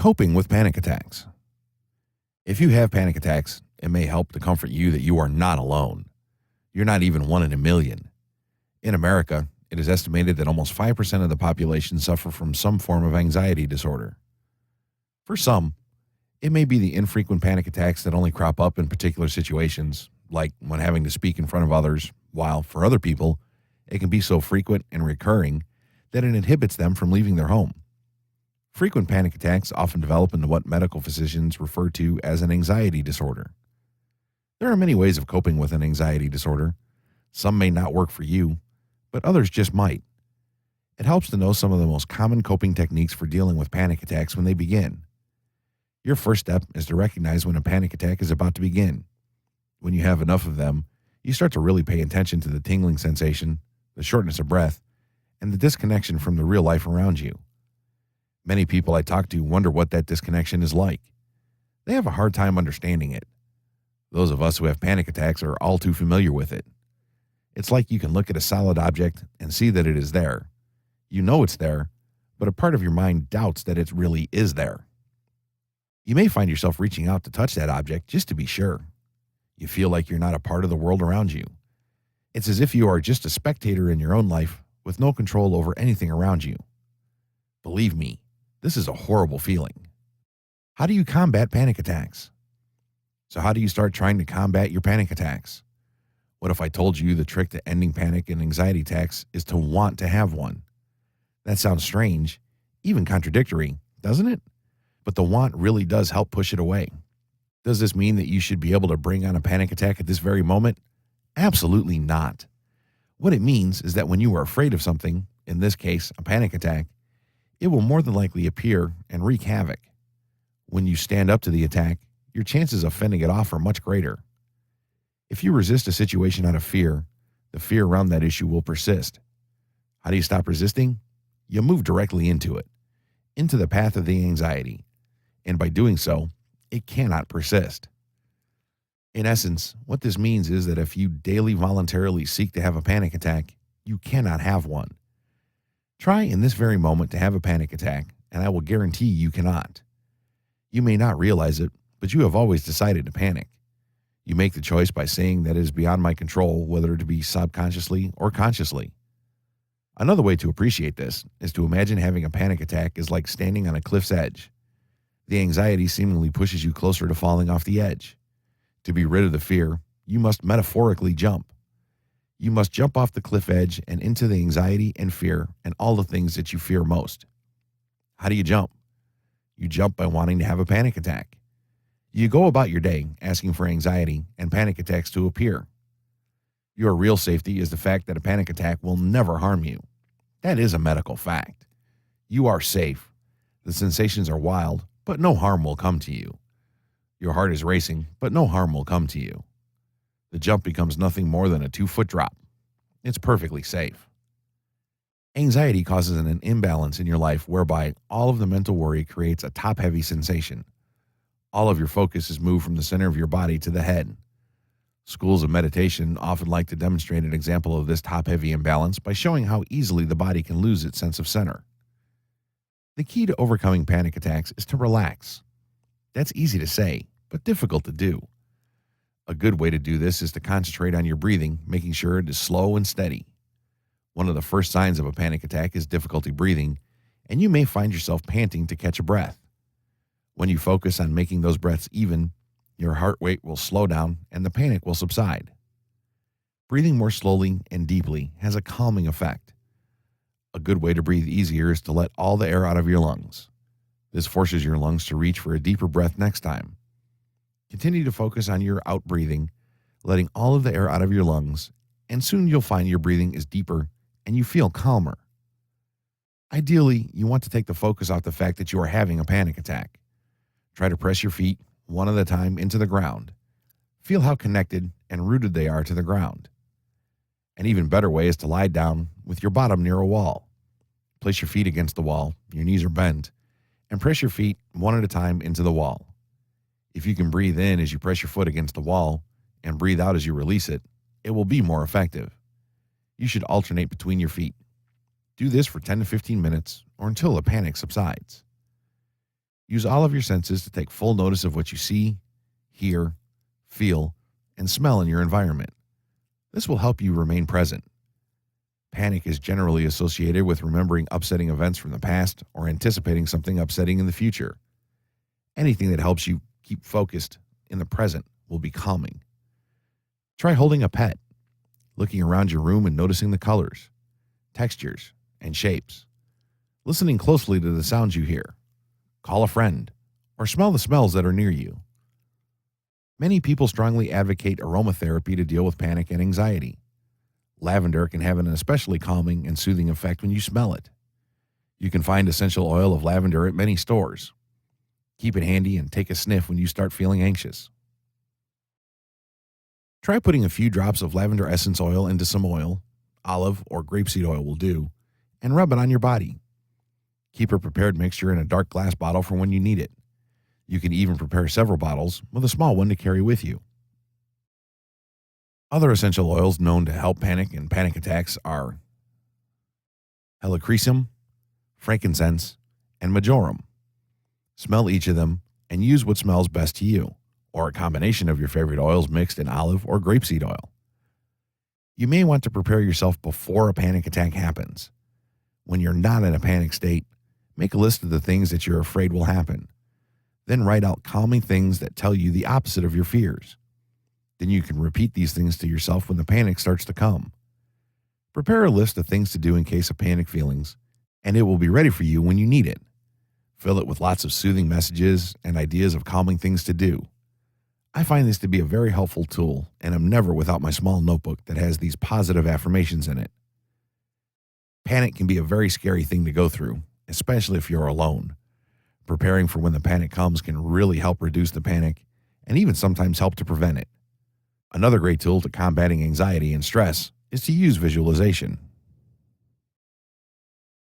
Coping with panic attacks. If you have panic attacks, it may help to comfort you that you are not alone. You're not even one in a million. In America, it is estimated that almost 5% of the population suffer from some form of anxiety disorder. For some, it may be the infrequent panic attacks that only crop up in particular situations, like when having to speak in front of others, while for other people, it can be so frequent and recurring that it inhibits them from leaving their home. Frequent panic attacks often develop into what medical physicians refer to as an anxiety disorder. There are many ways of coping with an anxiety disorder. Some may not work for you, but others just might. It helps to know some of the most common coping techniques for dealing with panic attacks when they begin. Your first step is to recognize when a panic attack is about to begin. When you have enough of them, you start to really pay attention to the tingling sensation, the shortness of breath, and the disconnection from the real life around you. Many people I talk to wonder what that disconnection is like. They have a hard time understanding it. Those of us who have panic attacks are all too familiar with it. It's like you can look at a solid object and see that it is there. You know it's there, but a part of your mind doubts that it really is there. You may find yourself reaching out to touch that object just to be sure. You feel like you're not a part of the world around you. It's as if you are just a spectator in your own life with no control over anything around you. Believe me, this is a horrible feeling. How do you combat panic attacks? So how do you start trying to combat your panic attacks? What if I told you the trick to ending panic and anxiety attacks is to want to have one? That sounds strange, even contradictory, doesn't it? But the want really does help push it away. Does this mean that you should be able to bring on a panic attack at this very moment? Absolutely not. What it means is that when you are afraid of something, in this case, a panic attack, it will more than likely appear and wreak havoc. When you stand up to the attack, your chances of fending it off are much greater. If you resist a situation out of fear, the fear around that issue will persist. How do you stop resisting? You move directly into it, into the path of the anxiety, and by doing so, it cannot persist. In essence, what this means is that if you daily voluntarily seek to have a panic attack, you cannot have one. Try in this very moment to have a panic attack, and I will guarantee you cannot. You may not realize it, but you have always decided to panic. You make the choice by saying that it is beyond my control, whether to be subconsciously or consciously. Another way to appreciate this is to imagine having a panic attack is like standing on a cliff's edge. The anxiety seemingly pushes you closer to falling off the edge. To be rid of the fear, you must metaphorically jump. You must jump off the cliff edge and into the anxiety and fear and all the things that you fear most. How do you jump? You jump by wanting to have a panic attack. You go about your day asking for anxiety and panic attacks to appear. Your real safety is the fact that a panic attack will never harm you. That is a medical fact. You are safe. The sensations are wild, but no harm will come to you. Your heart is racing, but no harm will come to you. The jump becomes nothing more than a 2-foot drop. It's perfectly safe. Anxiety causes an imbalance in your life whereby all of the mental worry creates a top-heavy sensation. All of your focus is moved from the center of your body to the head. Schools of meditation often like to demonstrate an example of this top-heavy imbalance by showing how easily the body can lose its sense of center. The key to overcoming panic attacks is to relax. That's easy to say, but difficult to do. A good way to do this is to concentrate on your breathing, making sure it is slow and steady. One of the first signs of a panic attack is difficulty breathing, and you may find yourself panting to catch a breath. When you focus on making those breaths even, your heart rate will slow down and the panic will subside. Breathing more slowly and deeply has a calming effect. A good way to breathe easier is to let all the air out of your lungs. This forces your lungs to reach for a deeper breath next time. Continue to focus on your out breathing, letting all of the air out of your lungs, and soon you'll find your breathing is deeper and you feel calmer. Ideally, you want to take the focus off the fact that you are having a panic attack. Try to press your feet, one at a time, into the ground. Feel how connected and rooted they are to the ground. An even better way is to lie down with your bottom near a wall. Place your feet against the wall, your knees are bent, and press your feet one at a time into the wall. If you can breathe in as you press your foot against the wall and breathe out as you release it, it will be more effective. You should alternate between your feet. Do this for 10 to 15 minutes or until the panic subsides. Use all of your senses to take full notice of what you see, hear, feel, and smell in your environment. This will help you remain present. Panic is generally associated with remembering upsetting events from the past or anticipating something upsetting in the future. Anything that helps you keep focused in the present will be calming. Try holding a pet, looking around your room and noticing the colors, textures, and shapes. Listening closely to the sounds you hear. Call a friend, or smell the smells that are near you. Many people strongly advocate aromatherapy to deal with panic and anxiety. Lavender can have an especially calming and soothing effect when you smell it. You can find essential oil of lavender at many stores. Keep it handy and take a sniff when you start feeling anxious. Try putting a few drops of lavender essence oil into some oil, olive or grapeseed oil will do, and rub it on your body. Keep a prepared mixture in a dark glass bottle for when you need it. You can even prepare several bottles with a small one to carry with you. Other essential oils known to help panic and panic attacks are helichrysum, frankincense, and marjoram. Smell each of them and use what smells best to you, or a combination of your favorite oils mixed in olive or grapeseed oil. You may want to prepare yourself before a panic attack happens. When you're not in a panic state, make a list of the things that you're afraid will happen. Then write out calming things that tell you the opposite of your fears. Then you can repeat these things to yourself when the panic starts to come. Prepare a list of things to do in case of panic feelings, and it will be ready for you when you need it. Fill it with lots of soothing messages and ideas of calming things to do. I find this to be a very helpful tool, and I'm never without my small notebook that has these positive affirmations in it. Panic can be a very scary thing to go through, especially if you're alone. Preparing for when the panic comes can really help reduce the panic and even sometimes help to prevent it. Another great tool to combating anxiety and stress is to use visualization.